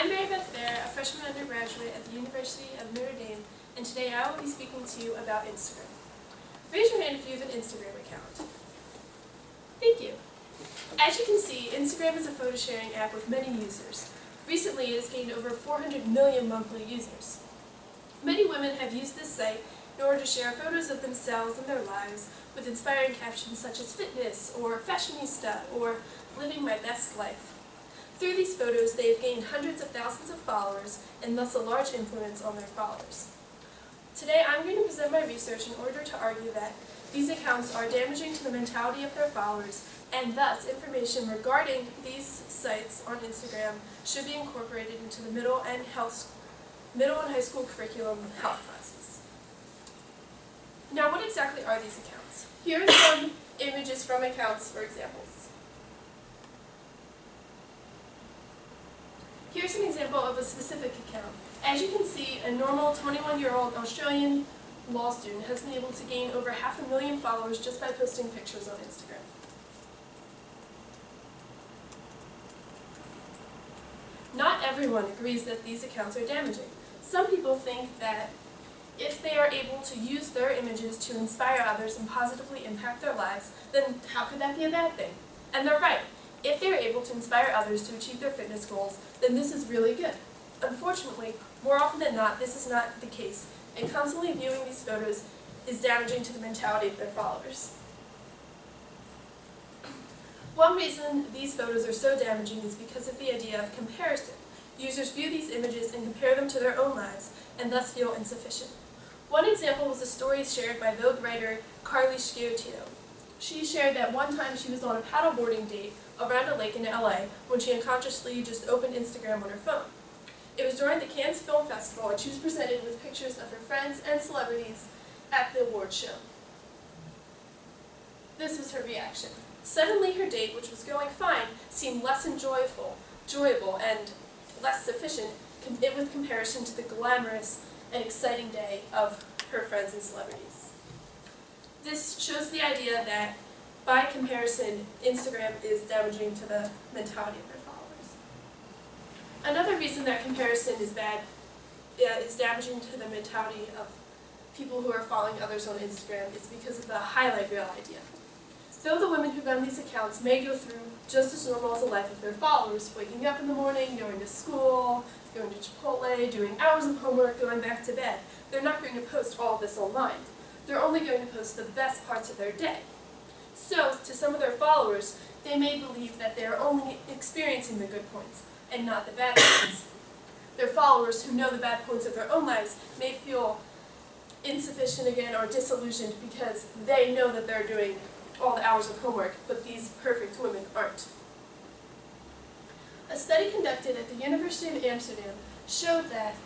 I'm Mary Beth Fair, a freshman undergraduate at the University of Notre Dame, and today I will be speaking to you about Instagram. Raise your hand if you have an Instagram account. Thank you. As you can see, Instagram is a photo sharing app with many users. Recently, it has gained over 400 million monthly users. Many women have used this site in order to share photos of themselves and their lives with inspiring captions such as fitness, or fashionista, or living my best life. Through these photos, they have gained hundreds of thousands of followers and thus a large influence on their followers. Today, I'm going to present my research in order to argue that these accounts are damaging to the mentality of their followers, and thus information regarding these sites on Instagram should be incorporated into the middle and high school curriculum health classes. Now, what exactly are these accounts? Here are some images from accounts for examples. Here's an example of a specific account. As you can see, a normal 21-year-old Australian law student has been able to gain over 500,000 followers just by posting pictures on Instagram. Not everyone agrees that these accounts are damaging. Some people think that if they are able to use their images to inspire others and positively impact their lives, then how could that be a bad thing? And they're right. If they're able to inspire others to achieve their fitness goals, then this is really good. Unfortunately, more often than not, this is not the case, and constantly viewing these photos is damaging to the mentality of their followers. One reason these photos are so damaging is because of the idea of comparison. Users view these images and compare them to their own lives, and thus feel insufficient. One example was a story shared by Vogue writer Carly Sciortino. She shared that one time she was on a paddleboarding date around a lake in LA when she unconsciously just opened Instagram on her phone. It was during the Cannes Film Festival, and she was presented with pictures of her friends and celebrities at the award show. This was her reaction. Suddenly her date, which was going fine, seemed less enjoyable and less sufficient with comparison to the glamorous and exciting day of her friends and celebrities. This shows the idea that, by comparison, Instagram is damaging to the mentality of their followers. Another reason that comparison is damaging to the mentality of people who are following others on Instagram is because of the highlight reel idea. Though the women who run these accounts may go through just as normal as a life of their followers, waking up in the morning, going to school, going to Chipotle, doing hours of homework, going back to bed, they're not going to post all of this online. They're only going to post the best parts of their day. So, to some of their followers, they may believe that they're only experiencing the good points and not the bad points. Their followers who know the bad points of their own lives may feel insufficient again or disillusioned because they know that they're doing all the hours of homework, but these perfect women aren't. A study conducted at the University of Amsterdam showed that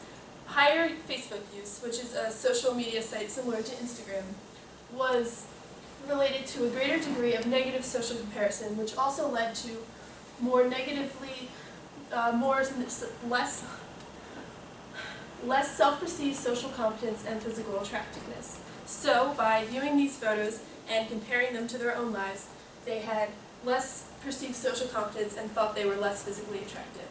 higher Facebook use, which is a social media site similar to Instagram, was related to a greater degree of negative social comparison, which also led to less self-perceived social competence and physical attractiveness. So, by viewing these photos and comparing them to their own lives, they had less perceived social competence and thought they were less physically attractive.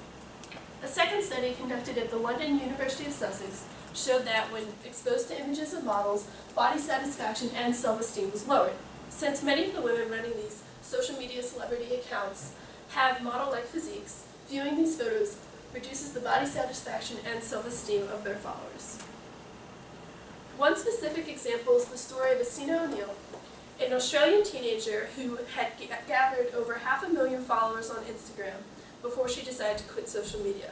A second study conducted at the London University of Sussex showed that when exposed to images of models, body satisfaction and self-esteem was lowered. Since many of the women running these social media celebrity accounts have model-like physiques, viewing these photos reduces the body satisfaction and self-esteem of their followers. One specific example is the story of Asina O'Neill, an Australian teenager who had gathered over 500,000 followers on Instagram before she decided to quit social media.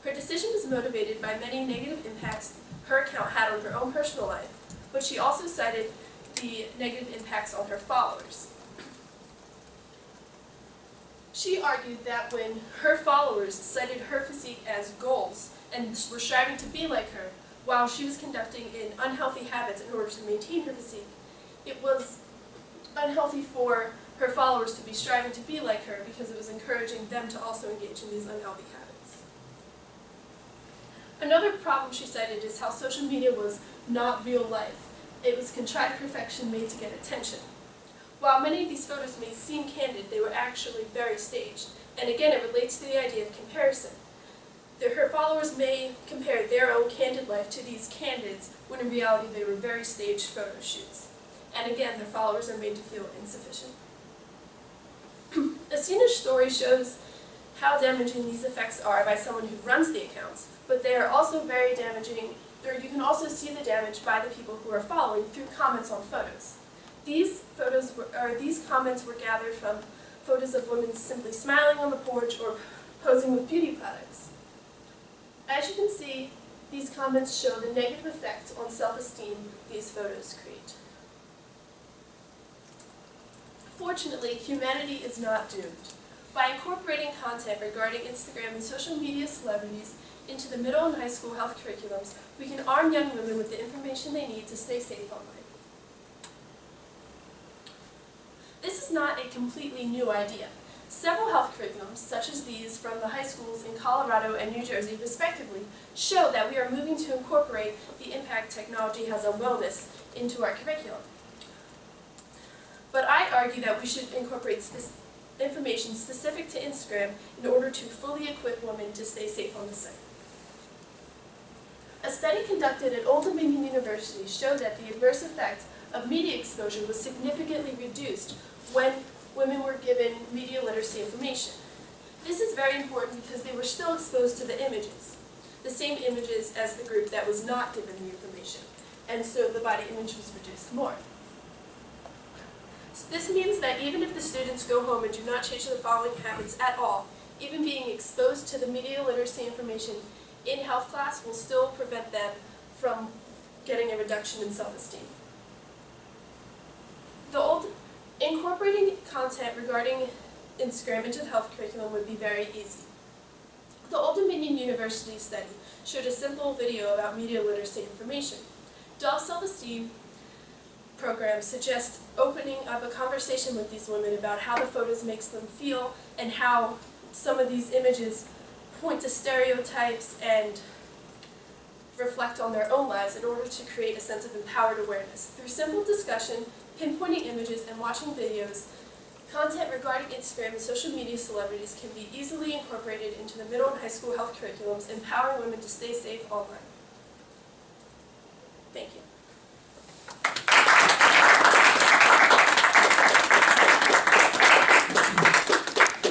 Her decision was motivated by many negative impacts her account had on her own personal life, but she also cited the negative impacts on her followers. She argued that when her followers cited her physique as goals and were striving to be like her, while she was conducting in unhealthy habits in order to maintain her physique, it was unhealthy for her followers to be striving to be like her because it was encouraging them to also engage in these unhealthy habits. Another problem she cited is how social media was not real life. It was contrived perfection made to get attention. While many of these photos may seem candid, they were actually very staged. And again, it relates to the idea of comparison. Their followers may compare their own candid life to these candids, when in reality they were very staged photo shoots. And again, their followers are made to feel insufficient. A Scenish story shows how damaging these effects are by someone who runs the accounts, but they are also very damaging, or you can also see the damage by the people who are following through comments on photos. These comments were gathered from photos of women simply smiling on the porch or posing with beauty products. As you can see, these comments show the negative effect on self-esteem these photos create. Fortunately, humanity is not doomed. By incorporating content regarding Instagram and social media celebrities into the middle and high school health curriculums, we can arm young women with the information they need to stay safe online. This is not a completely new idea. Several health curriculums, such as these from the high schools in Colorado and New Jersey respectively, show that we are moving to incorporate the impact technology has on wellness into our curriculum. But I argue that we should incorporate information specific to Instagram in order to fully equip women to stay safe on the site. A study conducted at Old Dominion University showed that the adverse effect of media exposure was significantly reduced when women were given media literacy information. This is very important because they were still exposed to the images, the same images as the group that was not given the information, and so the body image was reduced more. So this means that even if the students go home and do not change their following habits at all, even being exposed to the media literacy information in health class will still prevent them from getting a reduction in self-esteem. Incorporating content regarding Instagram into the health curriculum would be very easy. The Old Dominion University study showed a simple video about media literacy information. Dove Self-Esteem programs suggest opening up a conversation with these women about how the photos makes them feel and how some of these images point to stereotypes and reflect on their own lives in order to create a sense of empowered awareness. Through simple discussion, pinpointing images, and watching videos, content regarding Instagram and social media celebrities can be easily incorporated into the middle and high school health curriculums, empowering women to stay safe online. Thank you.